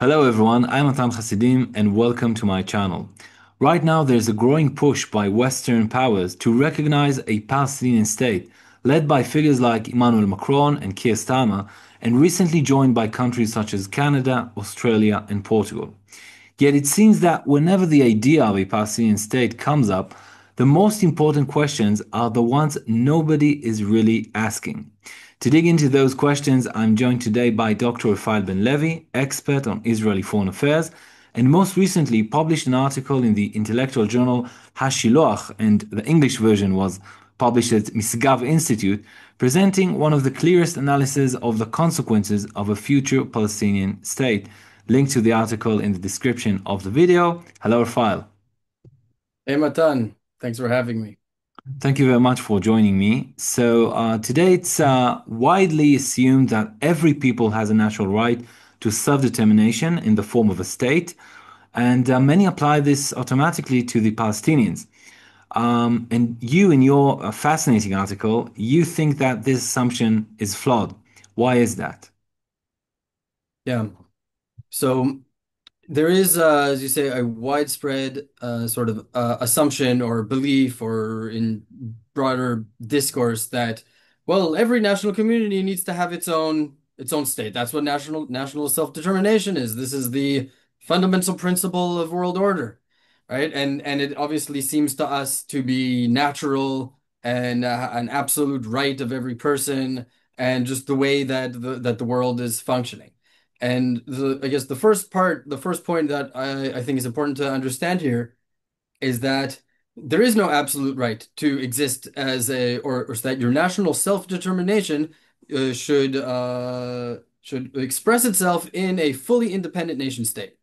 Hello everyone, I'm Matan Hasidim and welcome to my channel. Right now there's a growing push by Western powers to recognize a Palestinian state led by figures like Emmanuel Macron and Keir Starmer and recently joined by countries such as Canada, Australia and Portugal. Yet it seems that whenever the idea of a Palestinian state comes up, the most important questions are the ones nobody is really asking. To dig into those questions, I'm joined today by Dr. Raphael BenLevi, expert on Israeli foreign affairs, and most recently published an article in the intellectual journal Hashiloach, and the English version was published at Misgav Institute, presenting one of the clearest analyses of the consequences of a future Palestinian state. Link to the article in the description of the video. Hello, Raphael. Hey Matan, thanks for having me. Thank you very much for joining me. Today it's widely assumed that every people has a natural right to self-determination in the form of a state, and many apply this automatically to the Palestinians. And you, in your fascinating article, you think that this assumption is flawed. Why is that? Yeah, so there is, as you say, a widespread sort of assumption or belief, or in broader discourse, that every national community needs to have its own state. That's what national self-determination is. This is the fundamental principle of world order, right? And it obviously seems to us to be natural and an absolute right of every person, and just the way that the world is functioning. And I guess the first point that I think is important to understand here is that there is no absolute right to exist as or so that your national self-determination should express itself in a fully independent nation state,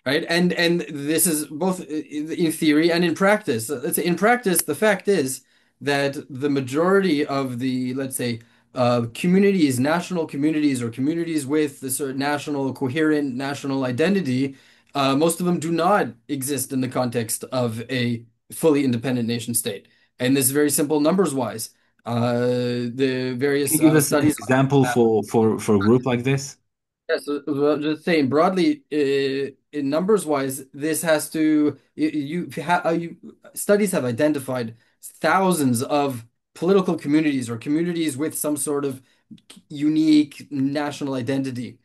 right? And this is both in theory and in practice. In practice, the fact is that the majority of the, let's say, communities, national communities, or communities with the sort of national, coherent national identity, most of them do not exist in the context of a fully independent nation state. And this is very simple numbers wise. The Can various you give us an studies. example for a group like this? Yeah, so just saying broadly, in numbers wise, this has to you studies have identified thousands of political communities or communities with some sort of unique national identity.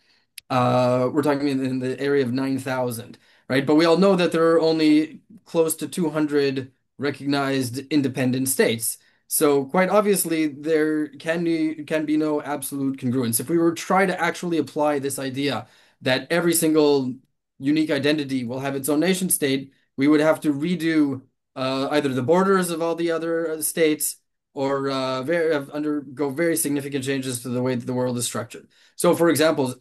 We're talking in the area of 9,000, right? But we all know that there are only close to 200 recognized independent states. So quite obviously, there can be no absolute congruence. If we were to try to actually apply this idea that every single unique identity will have its own nation state, we would have to redo either the borders of all the other states, or undergo very significant changes to the way that the world is structured. So, for example,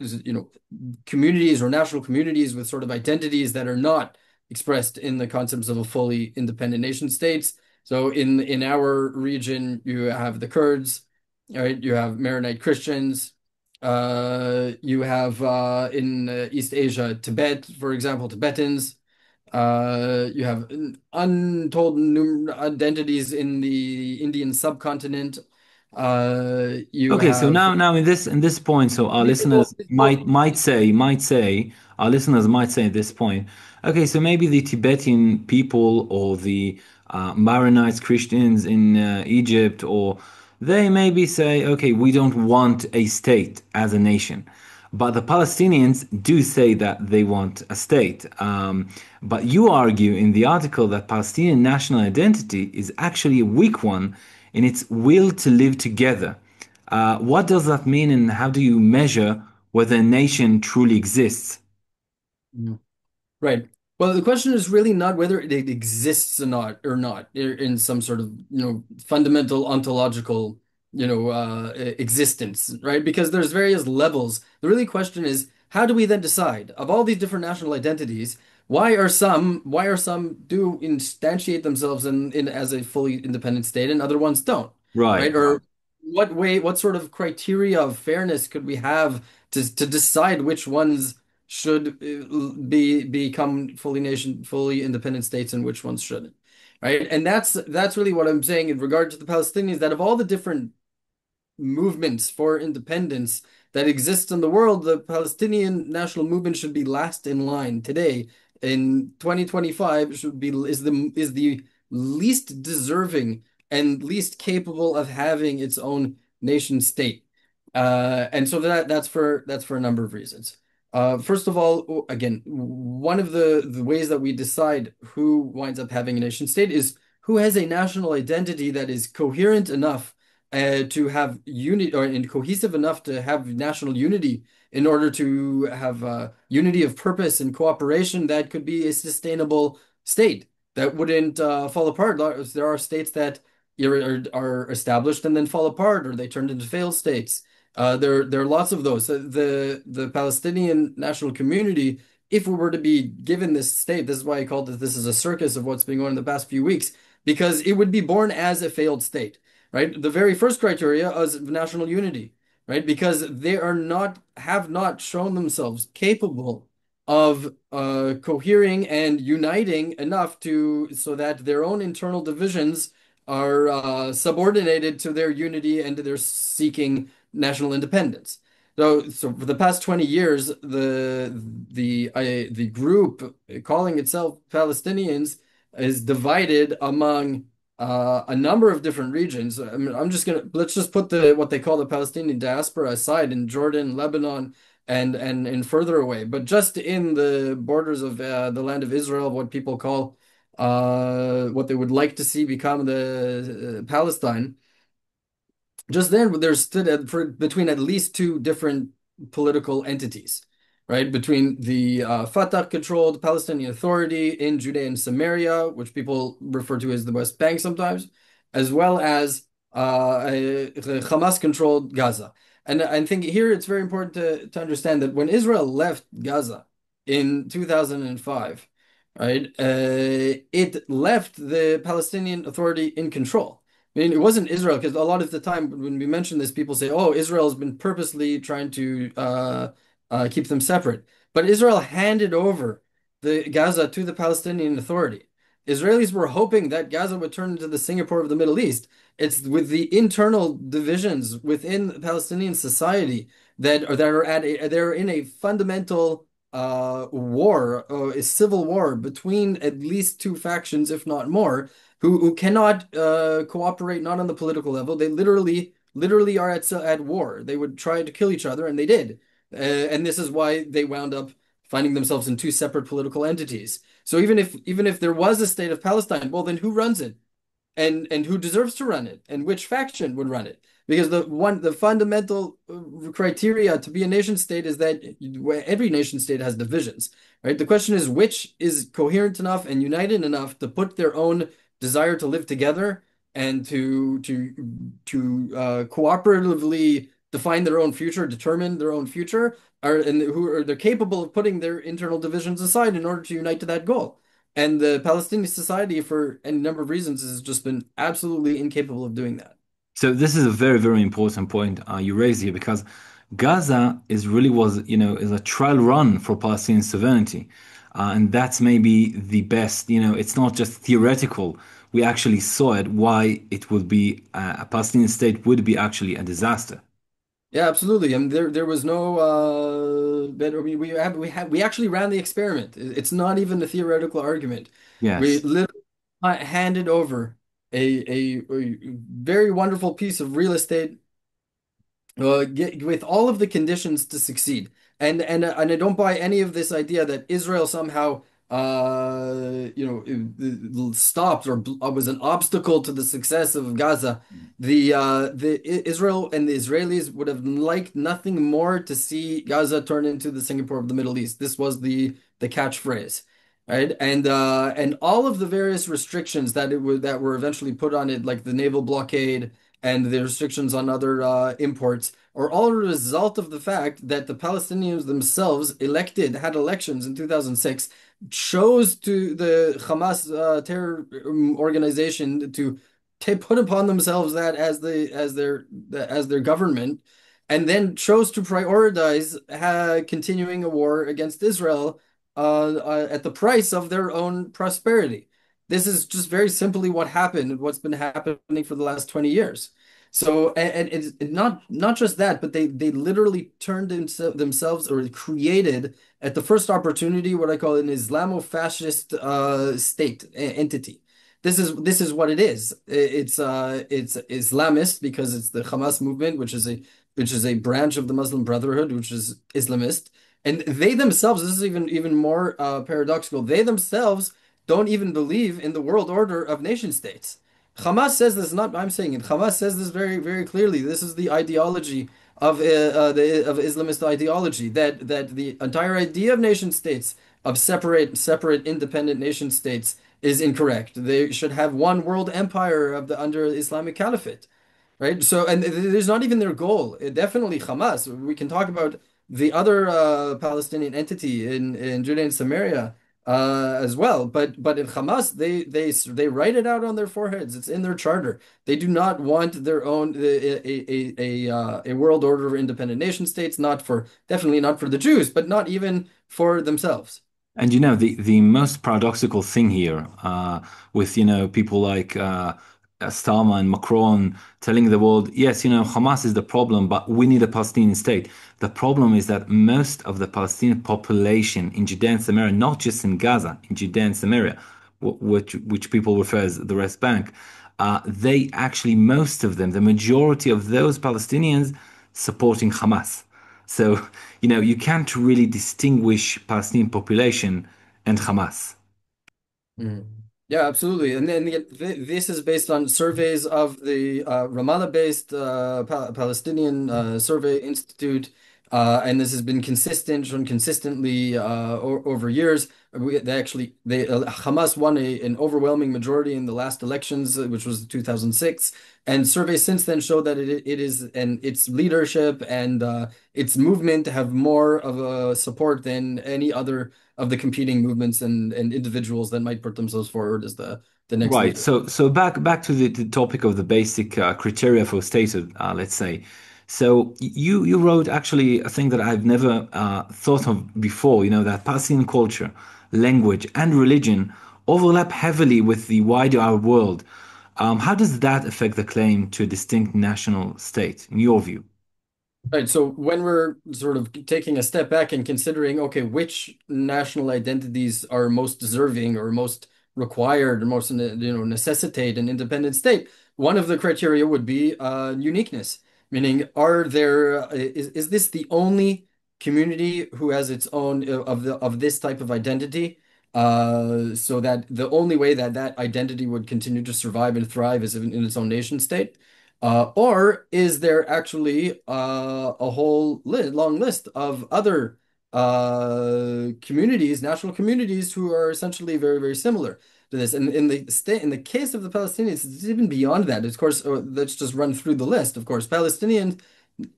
communities or national communities with sort of identities that are not expressed in the concepts of a fully independent nation states. So, in our region, you have the Kurds, right? You have Maronite Christians. You have in East Asia, Tibet, for example, Tibetans. You have untold identities in the Indian subcontinent. You Okay, so have now in this point, so our listeners our listeners might say at this point, okay, so maybe the Tibetan people or the Maronite Christians in Egypt, or they maybe say, okay, we don't want a state as a nation. But the Palestinians do say that they want a state. But you argue in the article that Palestinian national identity is actually a weak one in its will to live together. What does that mean, and how do you measure whether a nation truly exists? right. Well, the question is really not whether it exists or not in some sort of, fundamental ontological, existence, right? Because there's various levels. The really question is, how do we then decide of all these different national identities, why are some do instantiate themselves in as a fully independent state and other ones don't, Right. right? Or what sort of criteria of fairness could we have to decide which ones should become fully independent states and which ones shouldn't, right? And that's really what I'm saying in regard to the Palestinians, that of all the different movements for independence that exist in the world, the Palestinian national movement should be last in line today in 2025 should be is the least deserving and least capable of having its own nation state. And so that's for a number of reasons. First of all, again, one of the ways that we decide who winds up having a nation state is who has a national identity that is coherent enough to have unity or and cohesive enough to have national unity in order to have unity of purpose and cooperation that could be a sustainable state that wouldn't fall apart. There are states that are established and then fall apart, or they turned into failed states. There are lots of those. The Palestinian national community, if we were to be given this state, this is why I called it this is a circus of what's been going on in the past few weeks, because it would be born as a failed state, right? The very first criteria is national unity, right? Because they have not shown themselves capable of cohering and uniting enough so that their own internal divisions are subordinated to their unity and to their seeking national independence. So for the past 20 years, the group calling itself Palestinians is divided among a number of different regions. I mean, let's just put what they call the Palestinian diaspora aside in Jordan, Lebanon, and further away. But just in the borders of the land of Israel, what people call what they would like to see become the Palestine. Just then, there's between at least two different political entities, right? Between the Fatah-controlled Palestinian Authority in Judea and Samaria, which people refer to as the West Bank sometimes, as well as Hamas-controlled Gaza. And I think here it's very important to understand that when Israel left Gaza in 2005, right, it left the Palestinian Authority in control. I mean, it wasn't Israel because a lot of the time when we mention this, people say, "Oh, Israel has been purposely trying to keep them separate." But Israel handed over the Gaza to the Palestinian Authority. Israelis were hoping that Gaza would turn into the Singapore of the Middle East. It's with the internal divisions within Palestinian society they're in a fundamental war, a civil war between at least two factions, if not more who cannot cooperate not on the political level. They literally are at war. They would try to kill each other, and they did. And this is why they wound up finding themselves in two separate political entities. So even if there was a state of Palestine, well, then who runs it? And who deserves to run it? And which faction would run it? Because the fundamental criteria to be a nation state is that every nation state has divisions, right? The question is which is coherent enough and united enough to put their own desire to live together and to cooperatively define their own future, determine their own future, they're capable of putting their internal divisions aside in order to unite to that goal. And the Palestinian society, for any number of reasons, has just been absolutely incapable of doing that. So this is a very, very important point you raised here because Gaza is a trial run for Palestinian sovereignty. And that's maybe the best, it's not just theoretical. We actually saw it, why it would be a Palestinian state would be actually a disaster. Yeah, absolutely. I mean, there was no better. We actually ran the experiment. It's not even a theoretical argument. We Yes. literally handed over a very wonderful piece of real estate with all of the conditions to succeed. And I don't buy any of this idea that Israel somehow stopped or was an obstacle to the success of Gaza. The Israel and the Israelis would have liked nothing more to see Gaza turn into the Singapore of the Middle East. This was the catchphrase. Right. And all of the various restrictions that were eventually put on it, like the naval blockade and the restrictions on other imports, are all a result of the fact that the Palestinians themselves had elections in 2006, chose to the Hamas terror organization to put upon themselves that as their government, and then chose to prioritize continuing a war against Israel at the price of their own prosperity. This is just very simply what happened, what's been happening for the last 20 years. So, and it's not just that, but they literally turned themselves or created at the first opportunity what I call an Islamo-fascist state entity. This is what it is. It's Islamist because it's the Hamas movement, which is a branch of the Muslim Brotherhood, which is Islamist. And they themselves, this is even more paradoxical. They themselves don't even believe in the world order of nation states. Hamas says this, not I'm saying it. Hamas says this very, very clearly. This is the ideology of Islamist ideology that the entire idea of nation states, of separate independent nation states, is incorrect. They should have one world empire of the under Islamic Caliphate. Right? So, and there's not even their goal. Definitely Hamas. We can talk about the other Palestinian entity in Judea and Samaria as well. But in Hamas, they write it out on their foreheads. It's in their charter. They do not want their own a world order of independent nation states. Not for definitely not for the Jews, but not even for themselves. And the most paradoxical thing here, with people like Starmer and Macron telling the world, yes, Hamas is the problem, but we need a Palestinian state. The problem is that most of the Palestinian population in Judea and Samaria, not just in Gaza, in Judea and Samaria, which people refer as the West Bank, they actually, most of them, the majority of those Palestinians supporting Hamas. So, you can't really distinguish Palestinian population and Hamas. Mm. Yeah, absolutely. And then this is based on surveys of the Ramallah-based Palestinian Survey Institute, and this has been shown consistently over years. Hamas won an overwhelming majority in the last elections, which was 2006, and surveys since then show that it is, and its leadership and its movement have more of a support than any other of the competing movements and individuals that might put themselves forward as the next Right. leader. So back to the topic of the basic criteria for statehood, let's say. So you wrote actually a thing that I've never thought of before. That Palestinian culture, language, and religion overlap heavily with the wider Arab world. How does that affect the claim to a distinct national state, in your view? Right. So when we're sort of taking a step back and considering, okay, which national identities are most deserving or most required or most, necessitate an independent state, one of the criteria would be uniqueness, meaning is this the only community who has its own of this type of identity? So that the only way that that identity would continue to survive and thrive is in its own nation state. Or is there actually a whole long list of other communities, national communities, who are essentially very, very similar to this? And in the case of the Palestinians, it's even beyond that. Of course, let's just run through the list. Of course, Palestinian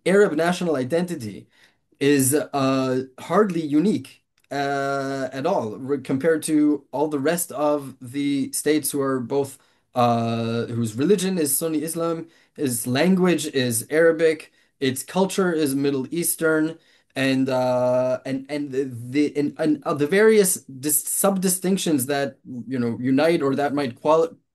Arab national identity is hardly unique at all compared to all the rest of the states who are both whose religion is Sunni Islam, his language is Arabic, its culture is Middle Eastern, and the various sub distinctions that unite or that might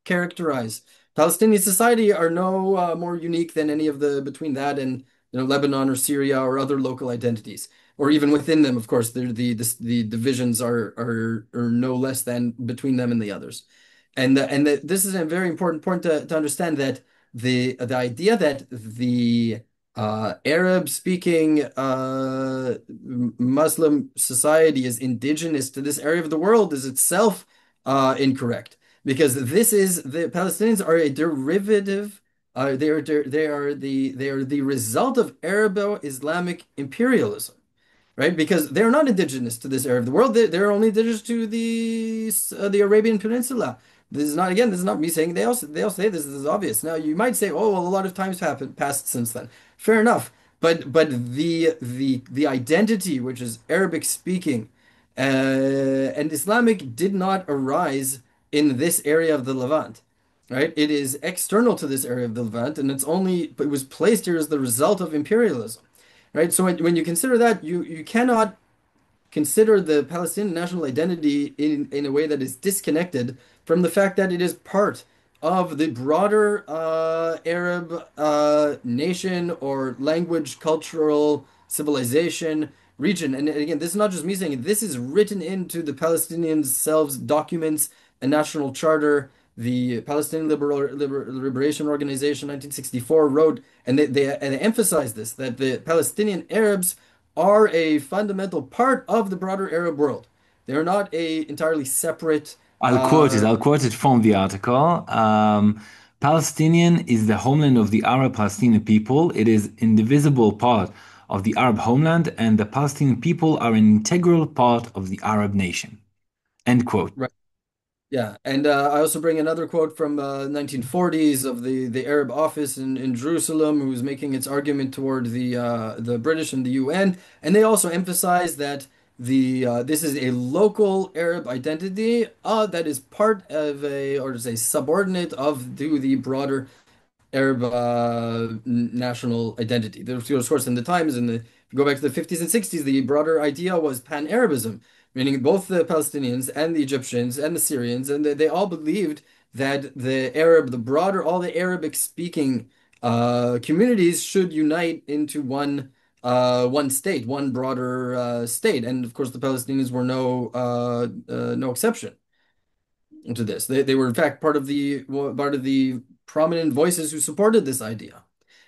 characterize Palestinian society are no more unique than any of the between that and Lebanon or Syria or other local identities. Or even within them, of course, the divisions are no less than between them and the others. And this is a very important point to understand that the idea that the Arab speaking Muslim society is indigenous to this area of the world is itself incorrect, because the Palestinians are a derivative. They are the result of Arabo-Islamic imperialism, right? Because they're not indigenous to this area of the world. They're only indigenous to the Arabian Peninsula. This is not me saying, they all say this is obvious. Now you might say, oh, well, a lot of times passed since then. Fair enough. But the identity, which is Arabic speaking and Islamic, did not arise in this area of the Levant. Right? It is external to this area of the Levant, and it was placed here as the result of imperialism. Right? So when you consider that, you cannot consider the Palestinian national identity in a way that is disconnected from the fact that it is part of the broader Arab nation or language, cultural civilization region. And again, this is not just me saying it, this is written into the Palestinians themselves documents, a national charter. The Palestinian Liberation Organization 1964 wrote, and they emphasize this, that the Palestinian Arabs are a fundamental part of the broader Arab world. They are not a entirely separate I'll quote it from the article. Palestinian is the homeland of the Arab Palestinian people. It is indivisible part of the Arab homeland, and the Palestinian people are an integral part of the Arab nation. End quote. Yeah, and I also bring another quote from 1940s of the Arab office in Jerusalem, who's making its argument toward the British and the UN, and they also emphasize that the this is a local Arab identity that is part of a, or to say subordinate of to the broader Arab national identity. There's, of course, in the times, if you go back to the 50s and 60s, the broader idea was pan-Arabism, meaning both the Palestinians and the Egyptians and the Syrians, and they all believed that the broader, all the Arabic speaking communities should unite into one state, one broader state. And of course, the Palestinians were no exception to this. They were in fact part of the prominent voices who supported this idea.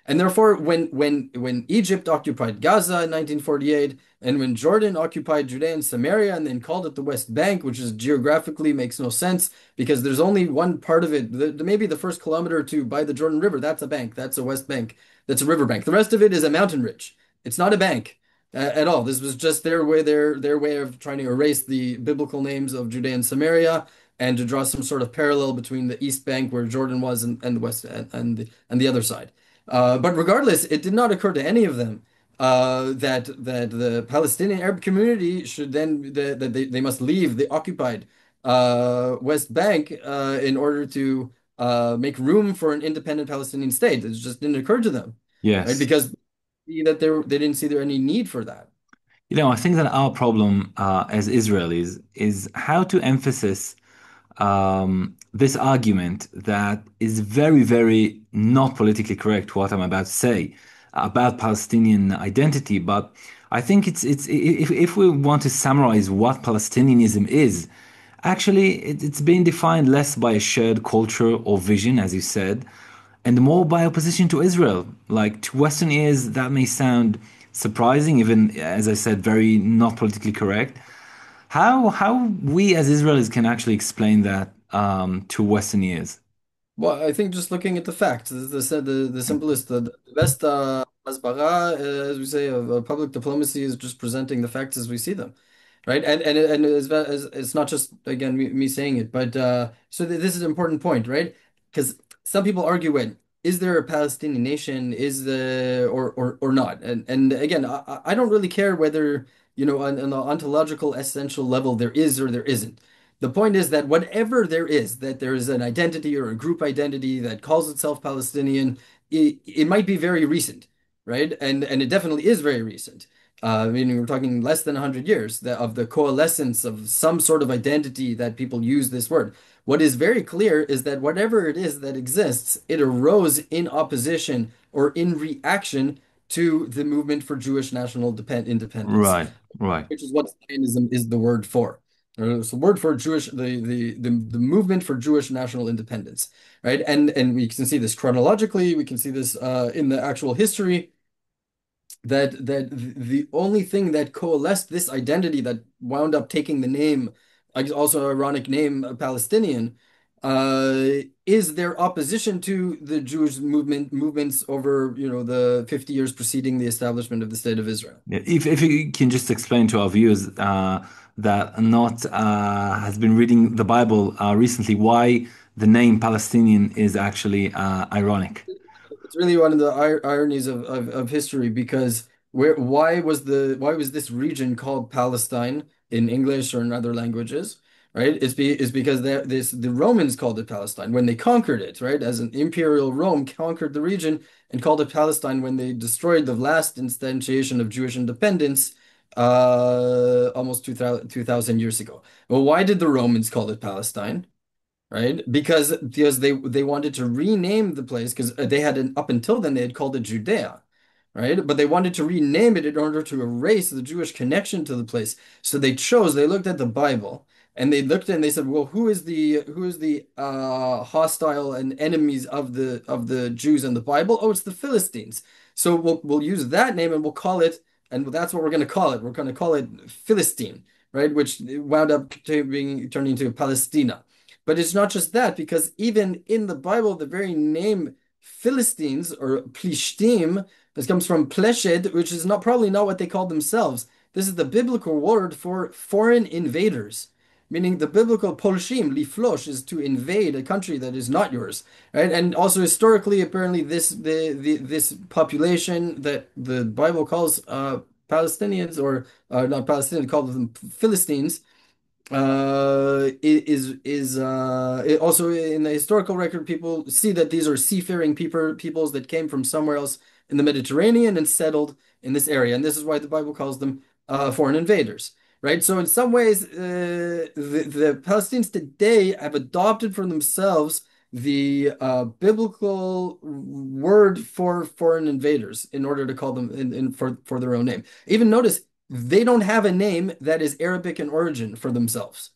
And therefore, when Egypt occupied Gaza in 1948, and when Jordan occupied Judea and Samaria and then called it the West Bank, which is geographically makes no sense because there's only one part of it, maybe the first kilometer or two by the Jordan River, that's a bank, that's a West Bank, that's a river bank. The rest of it is a mountain ridge. It's not a bank at all. This was just their way of trying to erase the biblical names of Judea and Samaria and to draw some sort of parallel between the East Bank where Jordan was and the West and the other side. But regardless, it did not occur to any of them that the Palestinian Arab community should then that they must leave the occupied West Bank in order to make room for an independent Palestinian state. It just didn't occur to them, right? Yes. Because they didn't see there any need for that. I think that our problem as Israelis is how to emphasize this argument that is very, very not politically correct, what I'm about to say about Palestinian identity. But I think if we want to summarize what Palestinianism is, actually it's being defined less by a shared culture or vision, as you said, and more by opposition to Israel. Like to Western ears, that may sound surprising, even as I said, very not politically correct. How we as Israelis can actually explain that to Western ears? Well, I think just looking at the facts, the simplest, the best hasbara, as we say, of public diplomacy is just presenting the facts as we see them, right? And it's not just again me saying it, but this is an important point, right? Because some people argue, when is there a Palestinian nation? Is the or not? And again, I don't really care whether on the ontological essential level there is or there isn't. The point is that whatever there is, that there is an identity or a group identity that calls itself Palestinian, it might be very recent, right? And it definitely is very recent. Meaning we're talking less than 100 years of the coalescence of some sort of identity that people use this word. What is very clear is that whatever it is that exists, it arose in opposition or in reaction to the movement for Jewish national independence, Right, right. which is what Zionism is the word for. It's the word for Jewish, the movement for Jewish national independence, right? And we can see this chronologically. We can see this in the actual history. That the only thing that coalesced this identity that wound up taking the name, I guess also ironic name, Palestinian, is their opposition to the Jewish movements over the 50 years preceding the establishment of the State of Israel. Yeah, if you can just explain to our viewers that not has been reading the Bible recently, why the name Palestinian is actually ironic. It's really one of the ironies of history because why was this region called Palestine in English or in other languages, right? It's because the Romans called it Palestine when they conquered it, right? As an imperial Rome conquered the region and called it Palestine when they destroyed the last instantiation of Jewish independence almost 2000 years ago. Well, why did the Romans call it Palestine? right? Because they wanted to rename the place because they had up until then they had called it Judea, right? But they wanted to rename it in order to erase the Jewish connection to the place. So they looked at the Bible and they looked and they said, well, who is the hostile and enemies of the Jews in the Bible? Oh, it's the Philistines. So we'll use that name and we'll call it, and that's what we're going to call it. We're going to call it Philistine, right? Which wound up turning into Palestina. But it's not just that, because even in the Bible, the very name Philistines or Plishtim, this comes from Pleshed, which is probably not what they called themselves. This is the biblical word for foreign invaders, meaning the biblical Polshim, Liflosh, is to invade a country that is not yours, right? And also historically, apparently, this population that the Bible calls Palestinians, or not Palestinians, called them Philistines, also in the historical record, people see that these are seafaring peoples that came from somewhere else in the Mediterranean and settled in this area, and this is why the Bible calls them foreign invaders, right? So in some ways, the Palestinians today have adopted for themselves the biblical word for foreign invaders in order to call them for their own name. Even notice they don't have a name that is Arabic in origin for themselves,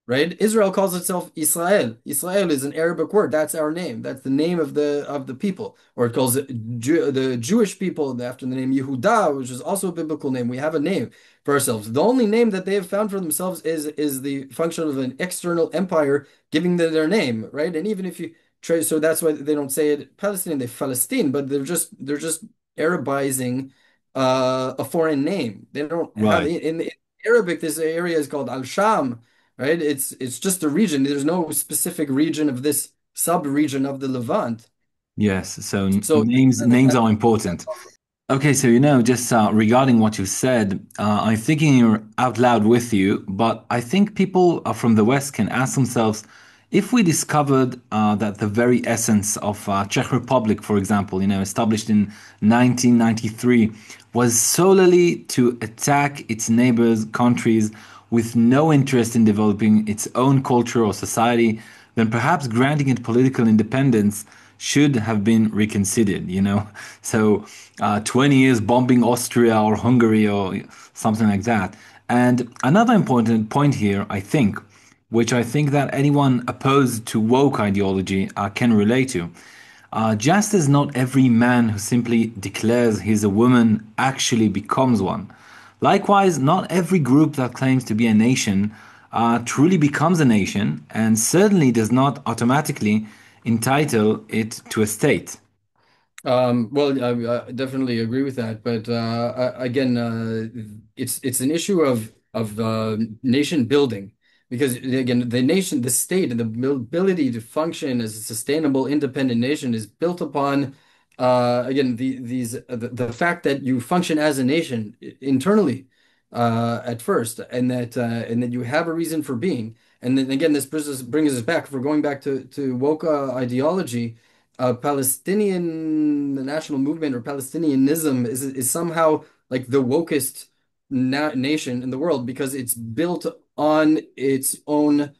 right? Israel calls itself Israel. Israel is an Arabic word. That's our name. That's the name of the people. Or it calls it the Jewish people after the name Yehuda, which is also a biblical name. We have a name for ourselves. The only name that they have found for themselves is the function of an external empire giving them their name, right? And even if you try, so that's why they don't say it Palestinian, they Palestine, but they're just Arabizing a foreign name. They don't have Right. in Arabic. This area is called Al-Sham, right? It's just a region. There's no specific region of this sub-region of the Levant. Yes. So So names are important. Okay, so just regarding what you said, I'm thinking out loud with you, but I think people from the West can ask themselves if we discovered that the very essence of Czech Republic, for example, established in 1993, was solely to attack its neighbors' countries with no interest in developing its own culture or society, then perhaps granting it political independence should have been reconsidered. So 20 years bombing Austria or Hungary or something like that. And another important point here, I think, which I think that anyone opposed to woke ideology can relate to. Just as not every man who simply declares he's a woman actually becomes one. Likewise, not every group that claims to be a nation truly becomes a nation, and certainly does not automatically entitle it to a state. Well, I definitely agree with that, but again, it's an issue of nation building, because again, the state, and the ability to function as a sustainable, independent nation is built upon again the fact that you function as a nation internally at first, and that you have a reason for being, and then again, this brings us back. If we're going back to woke ideology. Palestinian national movement or Palestinianism is somehow like the wokest na nation in the world, because it's built on its own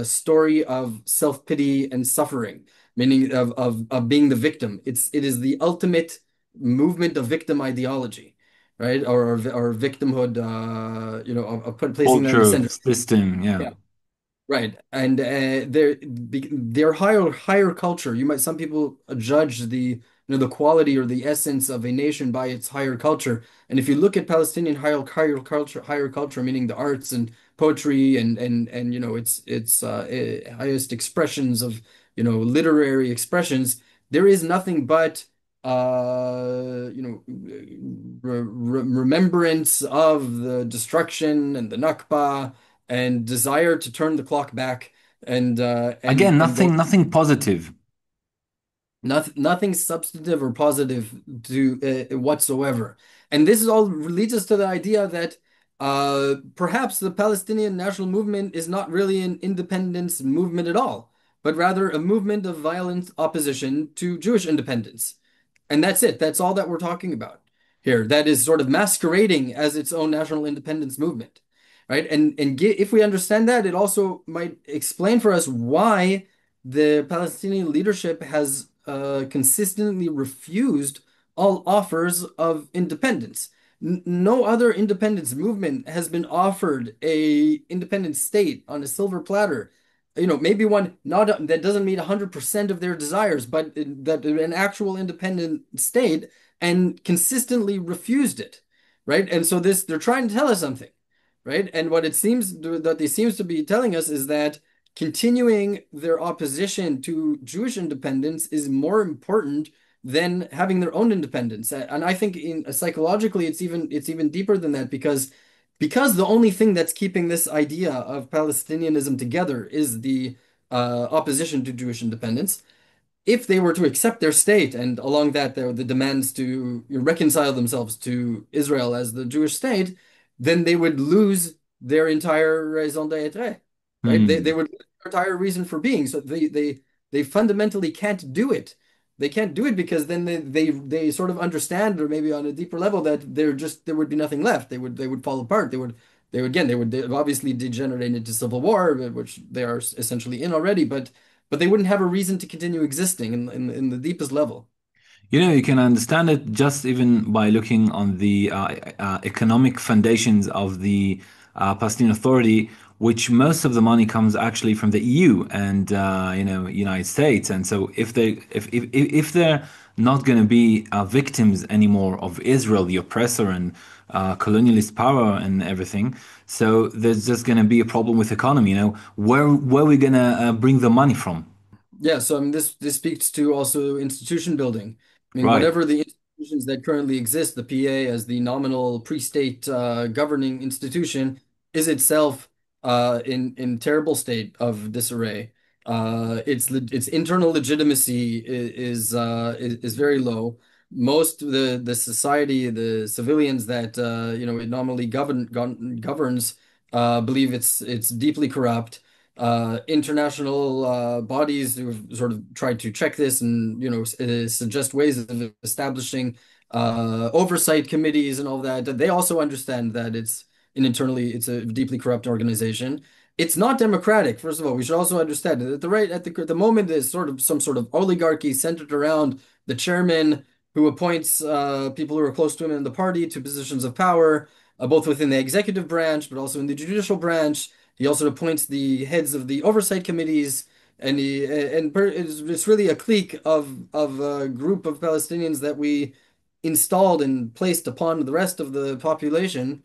story of self-pity and suffering, meaning of being the victim. It is the ultimate movement of victim ideology, right? Or victimhood, of placing them in the Culture, center. system, yeah. Yeah. Right, and their higher culture. Some people judge the quality or the essence of a nation by its higher culture. And if you look at Palestinian higher culture, meaning the arts and poetry and its highest expressions of literary expressions, there is nothing but remembrance of the destruction and the Nakba and desire to turn the clock back and Again, those nothing positive. nothing substantive or positive to whatsoever. And this is all leads us to the idea that perhaps the Palestinian national movement is not really an independence movement at all, but rather a movement of violent opposition to Jewish independence. And that's it. That's all that we're talking about here. That is sort of masquerading as its own national independence movement. right? If we understand that, it also might explain for us why the Palestinian leadership has consistently refused all offers of independence. No other independence movement has been offered a independent state on a silver platter. Maybe one not that doesn't meet 100% of their desires, but that an actual independent state and consistently refused it, right? And so this they're trying to tell us something, right? And what it seems that they seems to be telling us is that continuing their opposition to Jewish independence is more important than having their own independence. And I think psychologically it's even deeper than that because the only thing that's keeping this idea of Palestinianism together is the opposition to Jewish independence. If they were to accept their state and along that the demands to reconcile themselves to Israel as the Jewish state, then they would lose their entire raison d'être, right? They Hmm. would lose their entire reason for being. So they fundamentally can't do it. They can't do it because then they sort of understand, or maybe on a deeper level, that there would be nothing left. They would fall apart. They would obviously degenerate into civil war, which they are essentially in already, but they wouldn't have a reason to continue existing in the deepest level. You can understand it just even by looking on the economic foundations of the Palestinian Authority, which most of the money comes actually from the EU and United States. And so if they're not going to be victims anymore of Israel, the oppressor and colonialist power and everything, so there's just going to be a problem with economy. Where are we going to bring the money from? Yeah, so I mean, this speaks to also institution building. I mean, Right. whatever the institutions that currently exist, the PA as the nominal pre-state governing institution is itself in terrible state of disarray. Its internal legitimacy is very low. Most of the society, the civilians that it normally governs, believe it's deeply corrupt. International bodies who have sort of tried to check this and suggest ways of establishing oversight committees and all that. They also understand that it's a deeply corrupt organization. It's not democratic. First of all, we should also understand that at the moment there's sort of some sort of oligarchy centered around the chairman who appoints people who are close to him in the party to positions of power, both within the executive branch but also in the judicial branch. He also appoints the heads of the oversight committees, and it's really a clique of a group of Palestinians that we installed and placed upon the rest of the population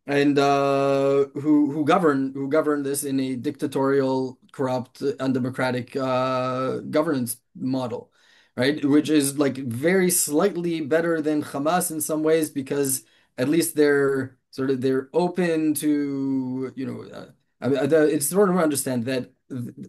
and who govern this in a dictatorial, corrupt, undemocratic governance model, right? Which is like very slightly better than Hamas in some ways because at least they're open to it's sort of understand that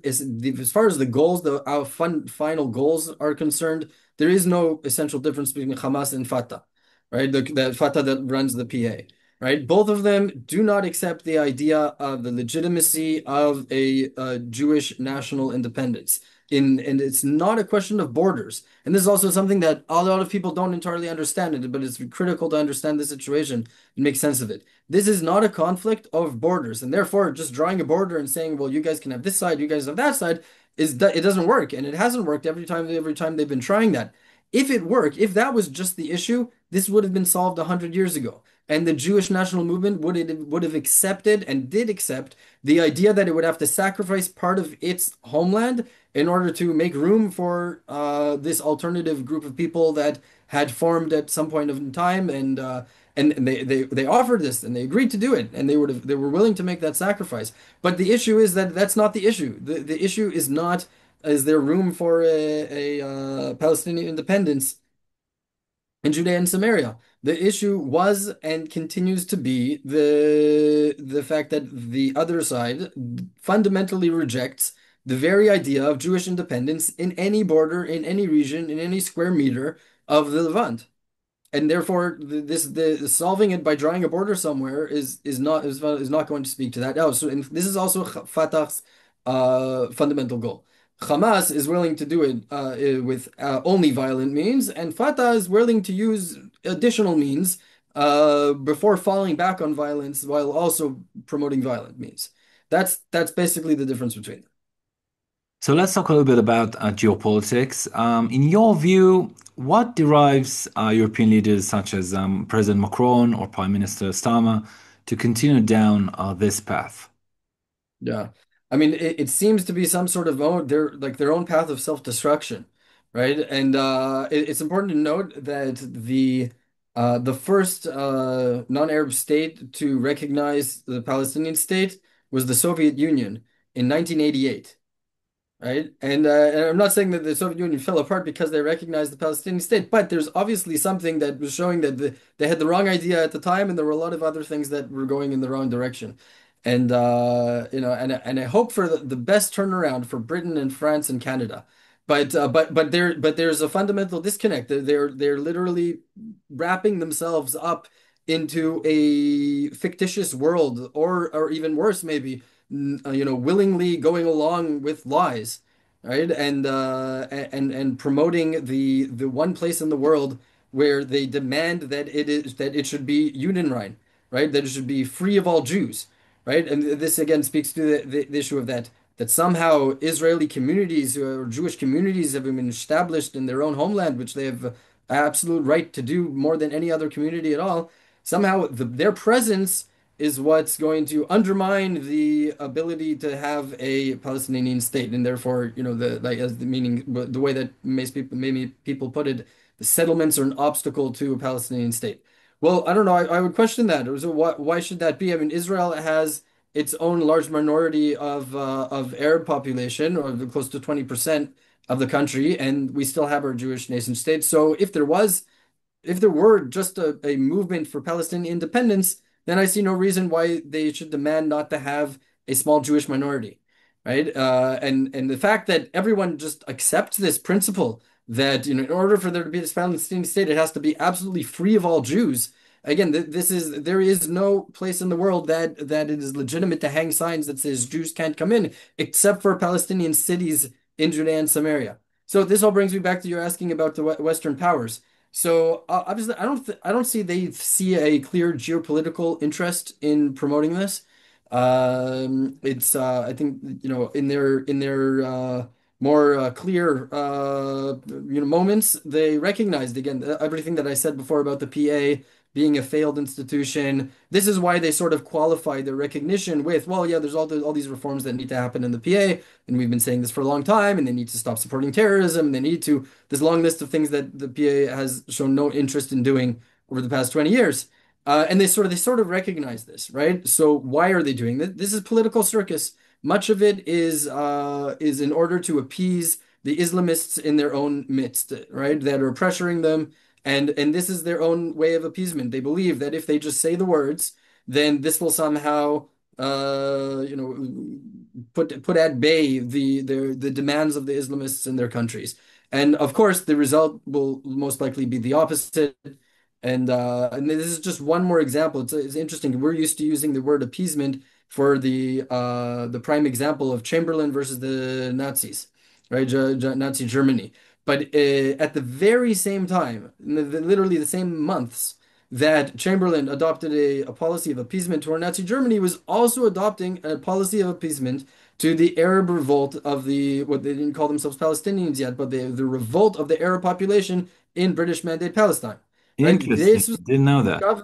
as far as the goals, our final goals are concerned, there is no essential difference between Hamas and Fatah, right? The Fatah that runs the PA, right? Both of them do not accept the idea of the legitimacy of a Jewish national independence. And it's not a question of borders. And this is also something that a lot of people don't entirely understand it, but it's critical to understand the situation and make sense of it. This is not a conflict of borders, and therefore just drawing a border and saying, well, you guys can have this side, you guys have that side, it doesn't work, and it hasn't worked every time they've been trying that. If that was just the issue, this would have been solved 100 years ago. And the Jewish national movement would have accepted and did accept the idea that it would have to sacrifice part of its homeland in order to make room for this alternative group of people that had formed at some point of time, and they offered this and they agreed to do it, and they were willing to make that sacrifice. But the issue is that that's not the issue. The issue is not, is there room for a Palestinian independence in Judea and Samaria. The issue was and continues to be the fact that the other side fundamentally rejects the very idea of Jewish independence in any border, in any region, in any square meter of the Levant. And therefore, the solving it by drawing a border somewhere is not going to speak to that. Oh, so and this is also Fatah's fundamental goal. Hamas is willing to do it with only violent means, and Fatah is willing to use additional means before falling back on violence while also promoting violent means. That's basically the difference between them. So let's talk a little bit about geopolitics. In your view, what derives European leaders such as President Macron or Prime Minister Starmer to continue down this path? Yeah. I mean, it seems to be some sort of their own path of self-destruction, right? And it's important to note that the first non-Arab state to recognize the Palestinian state was the Soviet Union in 1988. Right? And I'm not saying that the Soviet Union fell apart because they recognized the Palestinian state, but there's obviously something that was showing that they had the wrong idea at the time, and there were a lot of other things that were going in the wrong direction. And and I hope for the best turnaround for Britain and France and Canada. But there's a fundamental disconnect. They're literally wrapping themselves up into a fictitious world, or even worse, maybe willingly going along with lies, right? And promoting the one place in the world where they demand that it should be Judenrein, right? That it should be free of all Jews, right? And this again speaks to the issue of that somehow Israeli communities or Jewish communities have been established in their own homeland, which they have absolute right to do more than any other community at all. Somehow their presence is what's going to undermine the ability to have a Palestinian state, and therefore, the like as the meaning, the way that maybe people put it, the settlements are an obstacle to a Palestinian state. Well, I don't know. I would question that. So why should that be? I mean, Israel has its own large minority of Arab population, or close to 20% of the country, and we still have our Jewish nation state. So if there were just a movement for Palestinian independence, then I see no reason why they should demand not to have a small Jewish minority, right? And the fact that everyone just accepts this principle that in order for there to be this Palestinian state, it has to be absolutely free of all Jews. Again, there is no place in the world that it is legitimate to hang signs that says Jews can't come in, except for Palestinian cities in Judea and Samaria. So this all brings me back to you asking about the Western powers. So obviously, I don't see they see a clear geopolitical interest in promoting this. It's I think in their more clear moments, they recognized again everything that I said before about the PA being a failed institution. This is why they sort of qualify their recognition with, well, yeah, there's all these reforms that need to happen in the PA, and we've been saying this for a long time, and they need to stop supporting terrorism, and they need to this long list of things that the PA has shown no interest in doing over the past 20 years. And they sort of recognize this, right? So why are they doing this? This is political circus. Much of it is in order to appease the Islamists in their own midst, right? That are pressuring them, and this is their own way of appeasement. They believe that if they just say the words, then this will somehow put at bay the demands of the Islamists in their countries. And of course, the result will most likely be the opposite. And this is just one more example. It's interesting. We're used to using the word appeasement for the prime example of Chamberlain versus the Nazis, right? Nazi Germany. But at the very same time, literally the same months that Chamberlain adopted a policy of appeasement toward Nazi Germany, was also adopting a policy of appeasement to the Arab revolt of what they didn't call themselves Palestinians yet, but the revolt of the Arab population in British Mandate Palestine, right? Interesting. Didn't know that.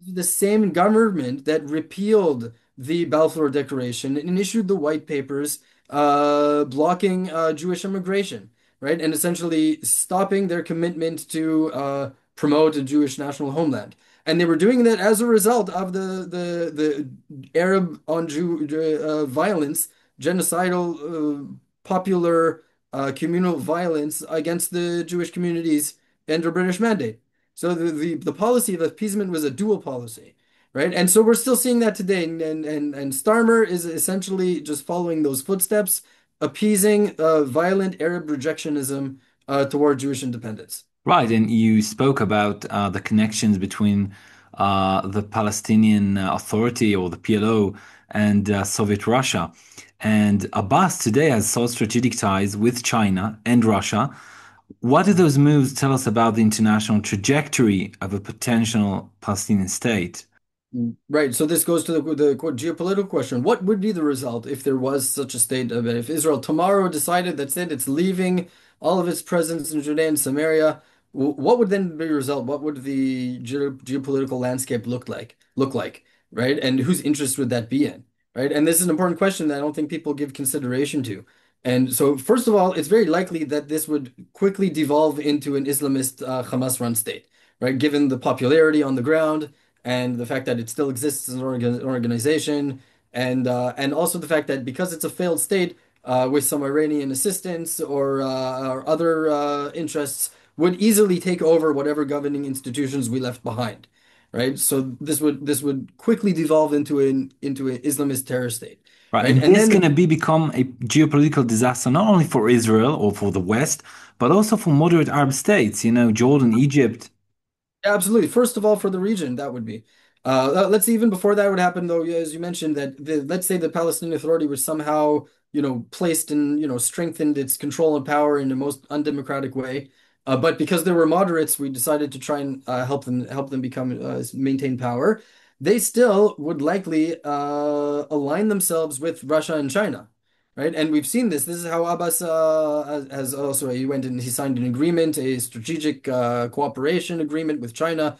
The same government that repealed the Balfour Declaration and issued the white papers blocking Jewish immigration, right? And essentially stopping their commitment to promote a Jewish national homeland. And they were doing that as a result of the Arab on Jew violence, genocidal, popular, communal violence against the Jewish communities under British Mandate. So the policy of appeasement was a dual policy, right? And so we're still seeing that today. And Starmer is essentially just following those footsteps, appeasing violent Arab rejectionism toward Jewish independence. Right, and you spoke about the connections between the Palestinian Authority or the PLO and Soviet Russia. And Abbas today has sought strategic ties with China and Russia What do those moves tell us about the international trajectory of a potential Palestinian state? Right. So this goes to the geopolitical question. What would be the result if there was such a state of it? If Israel tomorrow decided that's it, it's leaving all of its presence in Judea and Samaria, what would then be the result? What would the geopolitical landscape look like, right? And whose interest would that be in, right? And this is an important question that I don't think people give consideration to. And so, first of all, it's very likely that this would quickly devolve into an Islamist Hamas-run state, right? Given the popularity on the ground and the fact that it still exists as an organization, and also the fact that because it's a failed state with some Iranian assistance or other interests, would easily take over whatever governing institutions we left behind, right? So this would quickly devolve into an Islamist terror state, Right, right? and And this then gonna become a geopolitical disaster not only for Israel or for the West, but also for moderate Arab states, Jordan, Egypt. absolutely. First of all, for the region, that would be. Let's see, even before that would happen, though, yeah, as you mentioned, that let's say the Palestinian Authority was somehow, placed in, strengthened its control and power in the most undemocratic way. But because they were moderates, we decided to try and help them become maintain power. They still would likely align themselves with Russia and China, right? And we've seen this. This is how Abbas has also he went and he signed an agreement, a strategic cooperation agreement with China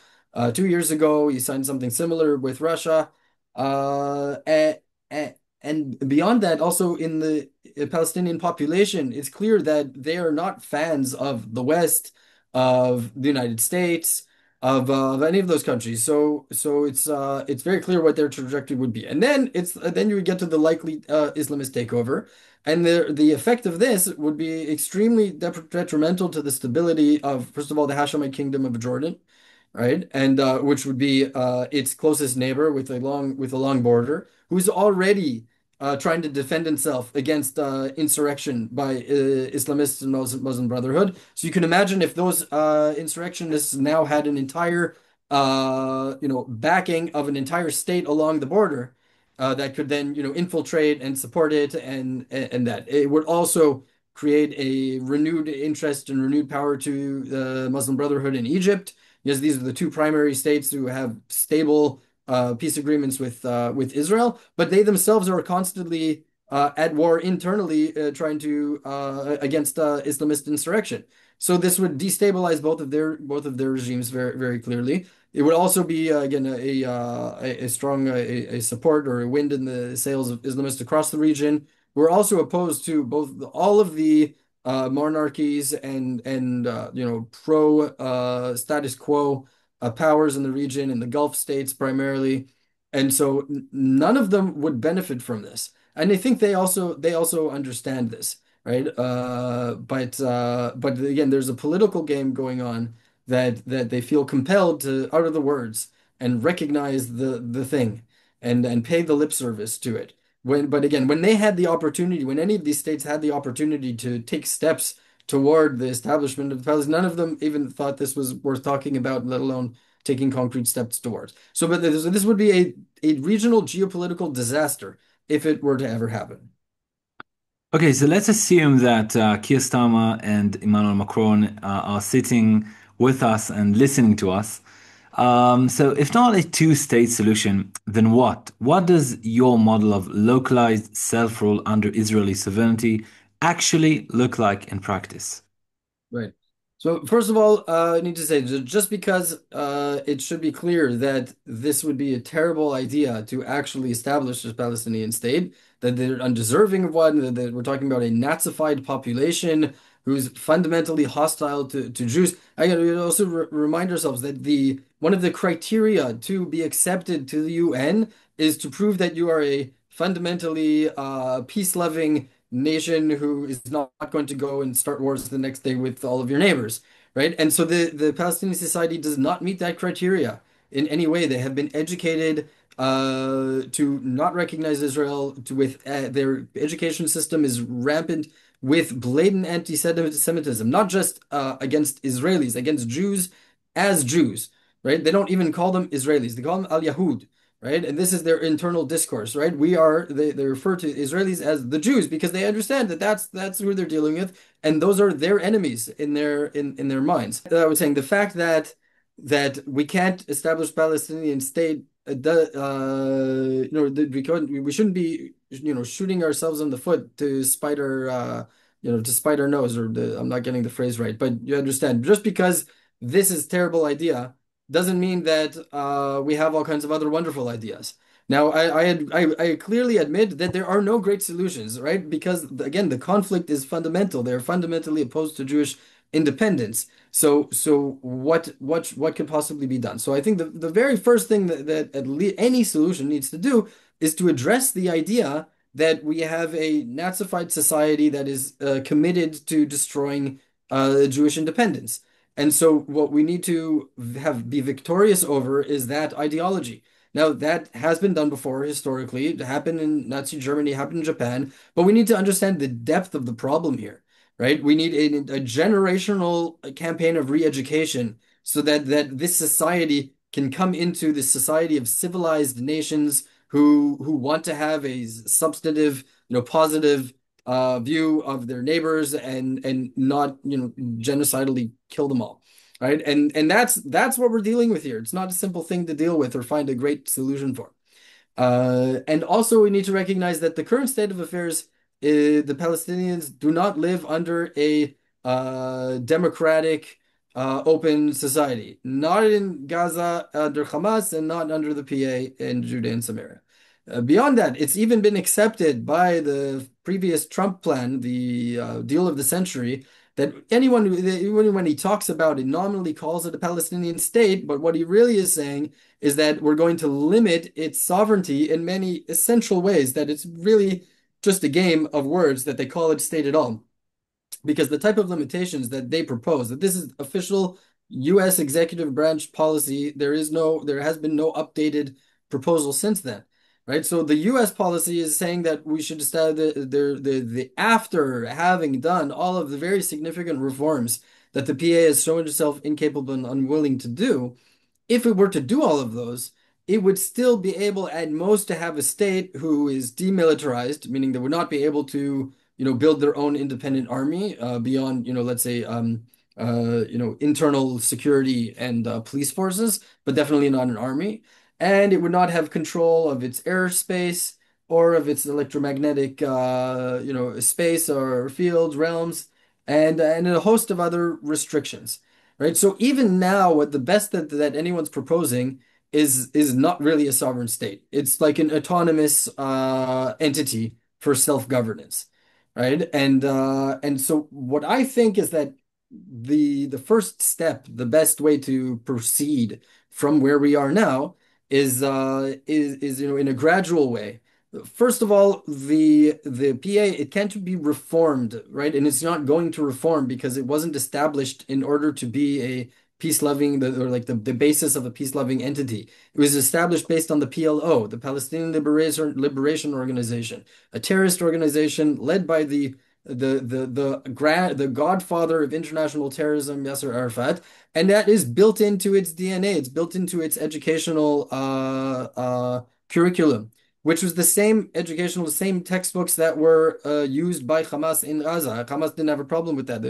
2 years ago. He signed something similar with Russia, and beyond that, also in the Palestinian population, it's clear that they are not fans of the West, of the United States. Of any of those countries, so it's very clear what their trajectory would be, and then you would get to the likely Islamist takeover, and the effect of this would be extremely detrimental to the stability of, first of all, the Hashemite kingdom of Jordan, right? And which would be its closest neighbor with a long border, who's already trying to defend itself against insurrection by Islamists and Muslim Brotherhood. So you can imagine if those insurrectionists now had an entire, backing of an entire state along the border. That could then, infiltrate and support it, and that it would also create a renewed interest and renewed power to the Muslim Brotherhood in Egypt, because these are the two primary states who have stable peace agreements with Israel, but they themselves are constantly at war internally, trying to against Islamist insurrection. So this would destabilize both of their regimes very very clearly. It would also be again a strong a support or a wind in the sails of Islamists across the region. We're also opposed to both all of the monarchies and pro status quo powers in the region, in the Gulf states primarily, and so none of them would benefit from this. And I think they also understand this, right? But again, there's a political game going on that they feel compelled to utter the words and recognize the thing and pay the lip service to it. But again, when they had the opportunity, when any of these states had the opportunity to take steps toward the establishment of the Palestine, none of them even thought this was worth talking about, let alone taking concrete steps towards. This would be a regional geopolitical disaster if it were to ever happen. Okay, so let's assume that Keir Starmer and Emmanuel Macron are sitting with us and listening to us. So, if not a two-state solution, then what? What does your model of localized self-rule under Israeli sovereignty actually look like in practice? Right. So first of all, I need to say just because it should be clear that this would be a terrible idea to actually establish a Palestinian state, that they're undeserving of one, that we're talking about a Nazified population who's fundamentally hostile to Jews. I gotta also remind ourselves that the one of the criteria to be accepted to the UN is to prove that you are a fundamentally peace-loving nation who is not going to go and start wars the next day with all of your neighbors, right? And so the Palestinian society does not meet that criteria in any way. They have been educated to not recognize Israel, with their education system is rampant with blatant anti-Semitism, not just against Israelis, against Jews as Jews, right? They don't even call them Israelis; they call them Al-Yahud. right? And this is their internal discourse, right? They refer to Israelis as the Jews because they understand that that's who they're dealing with, and those are their enemies in their minds. I was saying the fact that we can't establish Palestinian state, we shouldn't be, shooting ourselves in the foot to spite our nose, I'm not getting the phrase right, but you understand. Just because this is a terrible idea doesn't mean that we have all kinds of other wonderful ideas. Now, I clearly admit that there are no great solutions, right? Because again, the conflict is fundamental. They're fundamentally opposed to Jewish independence. So what could possibly be done? So I think the very first thing that at least any solution needs to do is to address the idea that we have a Nazified society that is committed to destroying Jewish independence. And so what we need to be victorious over is that ideology. Now, that has been done before historically. It happened in Nazi Germany, happened in Japan, but we need to understand the depth of the problem here, right? We need a generational campaign of re-education so that this society can come into the society of civilized nations who want to have a substantive, positive view of their neighbors and not genocidally kill them all, right? And that's what we're dealing with here. It's not a simple thing to deal with or find a great solution for. And also we need to recognize that the current state of affairs, the Palestinians do not live under a democratic, open society. Not in Gaza under Hamas and not under the PA in Judea and Samaria. Beyond that, it's even been accepted by the previous Trump plan, the deal of the century, that when he talks about it, nominally calls it a Palestinian state, but what he really is saying is that we're going to limit its sovereignty in many essential ways, that it's really just a game of words that they call it state at all. Because the type of limitations that they propose, that this is official US executive branch policy, there has been no updated proposal since then. Right, so the U.S. policy is saying that we should establish after having done all of the very significant reforms that the PA has shown itself incapable and unwilling to do. If it were to do all of those, it would still be able at most to have a state who is demilitarized, meaning they would not be able to, build their own independent army beyond, let's say, internal security and police forces, but definitely not an army. And it would not have control of its airspace or of its electromagnetic, space or fields, realms, and a host of other restrictions, right? So even now, what the best that anyone's proposing is not really a sovereign state. It's like an autonomous entity for self-governance, right? And so what I think is that the first step, the best way to proceed from where we are now is in a gradual way. First of all, the PA, it can't be reformed, right? And it's not going to reform because it wasn't established in order to be a peace-loving, or like the basis of a peace-loving entity. It was established based on the PLO, the Palestinian Liberation Organization, a terrorist organization led by the godfather of international terrorism, Yasser Arafat, and that is built into its DNA. It's built into its educational curriculum, which was the the same textbooks that were used by Hamas in Gaza. Hamas didn't have a problem with that.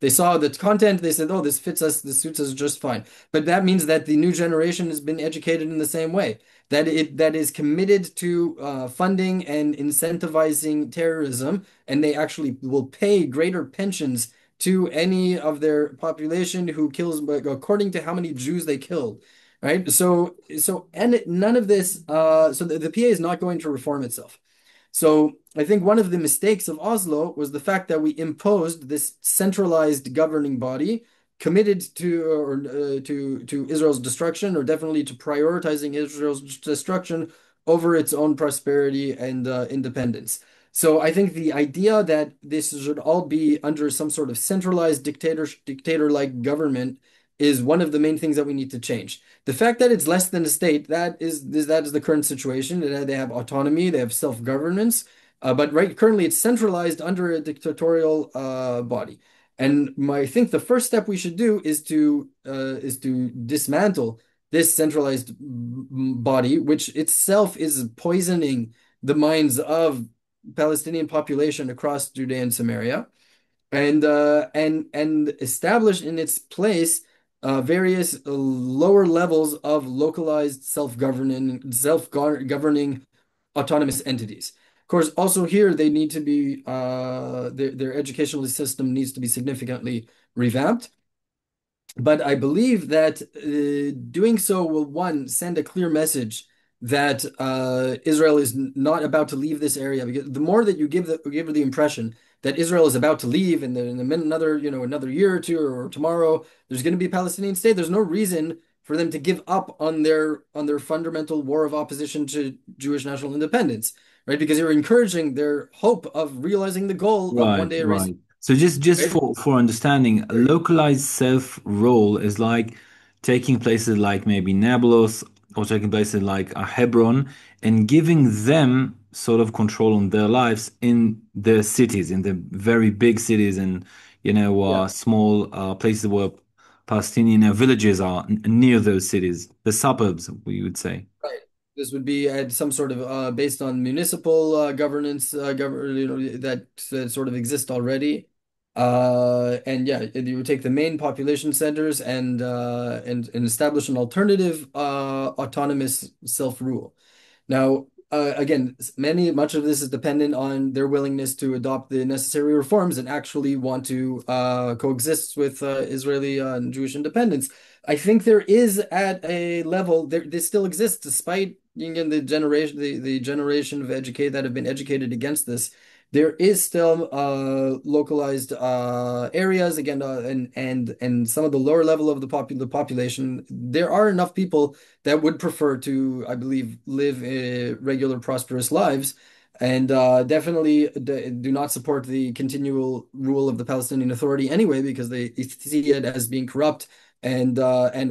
They saw the content, they said, "Oh, this fits us, this suits us just fine." But that means that the new generation has been educated in the same way. That is committed to funding and incentivizing terrorism, and they actually will pay greater pensions to any of their population who kills, according to how many Jews they killed, right? And none of this, so the PA is not going to reform itself. So I think one of the mistakes of Oslo was the fact that we imposed this centralized governing body committed to Israel's destruction, or definitely to prioritizing Israel's destruction over its own prosperity and independence. So I think the idea that this should all be under some sort of centralized dictator-like government is one of the main things that we need to change. The fact that it's less than a state, that is the current situation. They have autonomy, they have self-governance, but currently it's centralized under a dictatorial body. And I think the first step we should do is to dismantle this centralized body, which itself is poisoning the minds of Palestinian population across Judea and Samaria, and establish in its place various lower levels of localized self-governing autonomous entities. Of course, also here they need to be their educational system needs to be significantly revamped. But I believe that doing so will, one, send a clear message that Israel is not about to leave this area. Because the more that you give the impression that Israel is about to leave another another year or two, or tomorrow there's going to be a Palestinian state, there's no reason for them to give up on their fundamental war of opposition to Jewish national independence, right? Because you're encouraging their hope of realizing the goal of one Right, day erasing, right. So just right? for understanding, a localized self role is like taking places like maybe Nablus or taking places like Hebron and giving them sort of control on their lives in their cities, in the very big cities and Yeah. small places where Palestinian villages are near those cities, the suburbs, we would say. Right. This would be at some sort of based on municipal governance, that sort of exist already. And yeah, you would take the main population centers and establish an alternative autonomous self-rule. Now, again, much of this is dependent on their willingness to adopt the necessary reforms and actually want to coexist with Israeli and Jewish independence. I think there is at a level this still exists despite again the generation of educate that have been educated against this. There is still localized areas again, and some of the lower level of the population. There are enough people that would prefer to, I believe, live regular, prosperous lives, and definitely do not support the continual rule of the Palestinian Authority anyway, because they see it as being corrupt and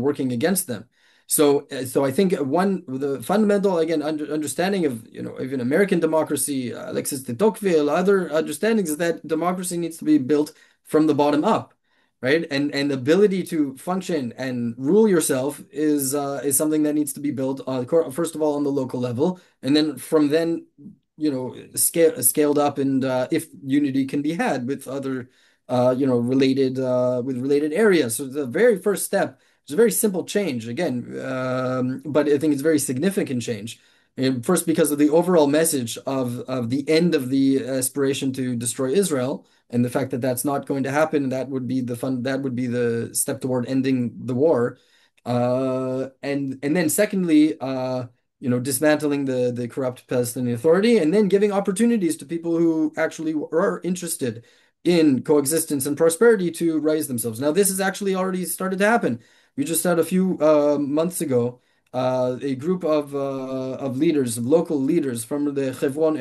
working against them. So I think the fundamental again understanding of even American democracy, Alexis de Tocqueville, other understandings is that democracy needs to be built from the bottom up, right? And the ability to function and rule yourself is something that needs to be built first of all on the local level, and then from then scaled up, and if unity can be had with other related areas. So the very first step is a very simple change again, but I think it's a very significant change. And first, because of the overall message of the end of the aspiration to destroy Israel, and the fact that that's not going to happen, that would be the step toward ending the war. And then secondly, dismantling the corrupt Palestinian Authority, and then giving opportunities to people who actually are interested in coexistence and prosperity to raise themselves. Now, this has actually already started to happen. We just had a few months ago a group of leaders, of local leaders from the Hebron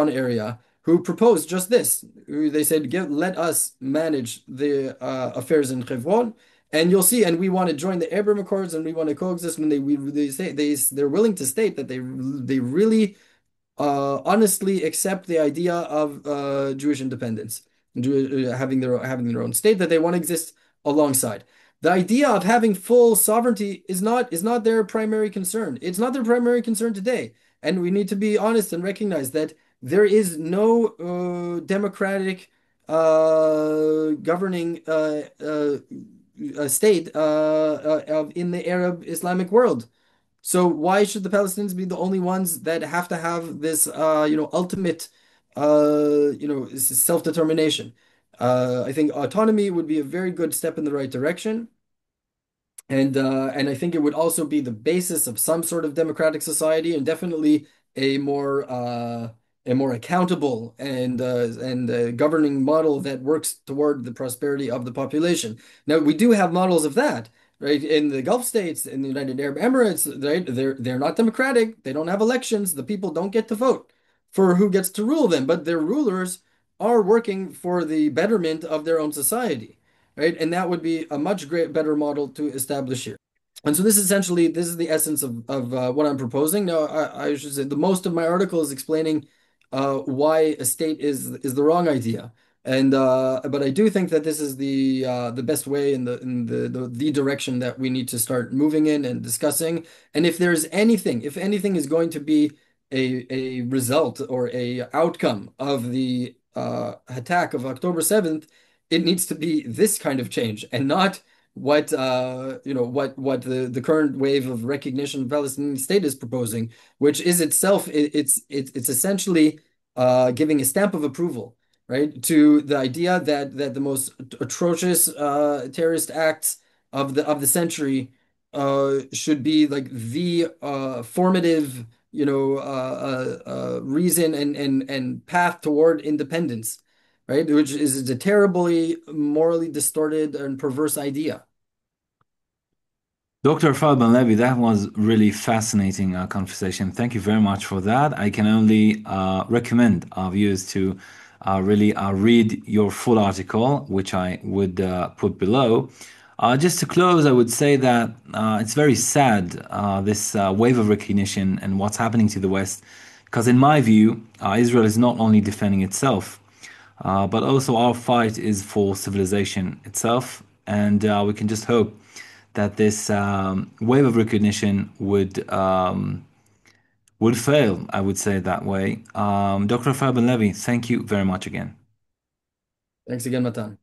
area, who proposed just this. They said, "Let us manage the affairs in Hebron, and you'll see. And we want to join the Abraham Accords, and we want to coexist." And they're willing to state that they really honestly accept the idea of Jewish independence, having their own state that they want to exist alongside. The idea of having full sovereignty is not their primary concern. It's not their primary concern today, and we need to be honest and recognize that there is no democratic governing state in the Arab Islamic world. So why should the Palestinians be the only ones that have to have this, ultimate, self-determination? I think autonomy would be a very good step in the right direction. And I think it would also be the basis of some sort of democratic society, and definitely a more accountable and governing model that works toward the prosperity of the population. Now, we do have models of that, right? In the Gulf states, in the United Arab Emirates, right? They're not democratic. They don't have elections. The people don't get to vote for who gets to rule them, but their rulers are working for the betterment of their own society, right? And that would be a much better model to establish here. And so this is the essence of what I'm proposing. Now, I should say the most of my article is explaining why a state is the wrong idea. And but I do think that this is the best way in the direction that we need to start moving in and discussing. And if anything is going to be a result or a outcome of the attack of October 7th, it needs to be this kind of change and not what the current wave of recognition of the Palestinian state is proposing, which is itself it's essentially giving a stamp of approval, right, to the idea that the most atrocious terrorist acts of the century should be like the formative, reason and path toward independence, right? Which is a terribly morally distorted and perverse idea. Dr. Raphael BenLevi, that was really fascinating conversation. Thank you very much for that. I can only recommend our viewers to really read your full article, which I would put below. Just to close, I would say that it's very sad, this wave of recognition and what's happening to the West, because in my view, Israel is not only defending itself, but also our fight is for civilization itself. And we can just hope that this wave of recognition would fail. I would say it that way. Dr. Raphael BenLevi, thank you very much again. Thanks again, Matan.